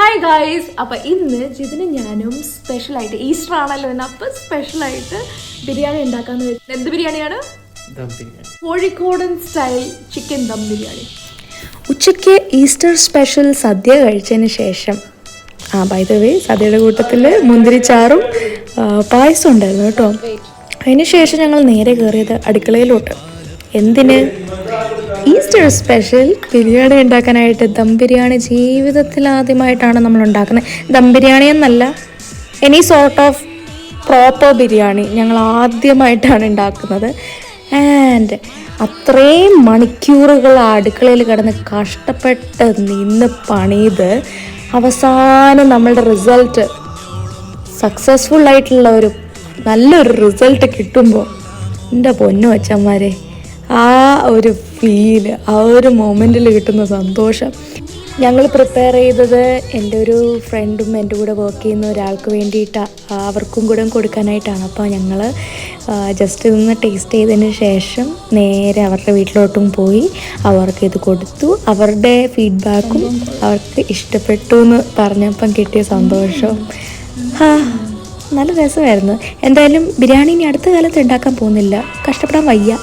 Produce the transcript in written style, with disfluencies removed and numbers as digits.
Hi guys. അപ്പോൾ ഇന്ന് ജിതിനും ഞാനും സ്പെഷ്യലായിട്ട് ഈസ്റ്റർ ആണല്ലോ എന്ന്, അപ്പോൾ സ്പെഷ്യലായിട്ട് ബിരിയാണി ഉണ്ടാക്കാന്ന് വെച്ചാൽ എന്ത് ബിരിയാണിയാണ്? കോഴിക്കോടൻ സ്റ്റൈൽ ചിക്കൻ ദം ബിരിയാണി. ഉച്ചയ്ക്ക് ഈസ്റ്റർ സ്പെഷ്യൽ സദ്യ കഴിച്ചതിന് ശേഷം ബൈ ദ വേ സദ്യയുടെ കൂട്ടത്തിൽ മുന്തിരിച്ചാറും പായസം ഉണ്ടായിരുന്നു കേട്ടോ. അതിന് ശേഷം ഞങ്ങൾ നേരെ കയറിയത് അടുക്കളയിലോട്ട്. എന്തിന്? ഈസ്റ്റർ സ്പെഷ്യൽ ബിരിയാണി ഉണ്ടാക്കാനായിട്ട്. ദം ബിരിയാണി ജീവിതത്തിൽ ആദ്യമായിട്ടാണ് നമ്മൾ ഉണ്ടാക്കുന്നത്. ദം ബിരിയാണി എന്നല്ല, any sort of proper biryani ഞങ്ങൾ ആദ്യമായിട്ടാണ് ഉണ്ടാക്കുന്നത്. ആൻഡ് അത്രയും മണിക്കൂറുകൾ അടുക്കളയിൽ കിടന്ന് കഷ്ടപ്പെട്ട് നിന്ന് പണിത് അവസാനം നമ്മളുടെ റിസൾട്ട് സക്സസ്ഫുൾ ആയിട്ടുള്ള നല്ലൊരു റിസൾട്ട് കിട്ടുമ്പോൾ എൻ്റെ പൊന്നു അച്ഛന്മാരെ, ആ ഒരു ഫീല്, ആ ഒരു മൊമെൻറ്റിൽ കിട്ടുന്ന സന്തോഷം. ഞങ്ങൾ പ്രിപ്പയർ ചെയ്തത് എൻ്റെ ഒരു ഫ്രണ്ടും എൻ്റെ കൂടെ വർക്ക് ചെയ്യുന്ന ഒരാൾക്ക് വേണ്ടിയിട്ടാണ്, അവർക്കും കൂടെ കൊടുക്കാനായിട്ടാണ്. അപ്പോൾ ഞങ്ങൾ ജസ്റ്റ് ഇതൊന്ന് ടേസ്റ്റ് ചെയ്തതിന് ശേഷം നേരെ അവരുടെ വീട്ടിലോട്ടും പോയി അവർക്ക് ഇത് കൊടുത്തു. അവരുടെ ഫീഡ്ബാക്കും അവർക്ക് ഇഷ്ടപ്പെട്ടു എന്ന് പറഞ്ഞപ്പം കിട്ടിയ സന്തോഷം നല്ല രസമായിരുന്നു. എന്തായാലും ബിരിയാണി ഇനി അടുത്ത കാലത്ത് ഉണ്ടാക്കാൻ പോകുന്നില്ല, കഷ്ടപ്പെടാൻ വയ്യ.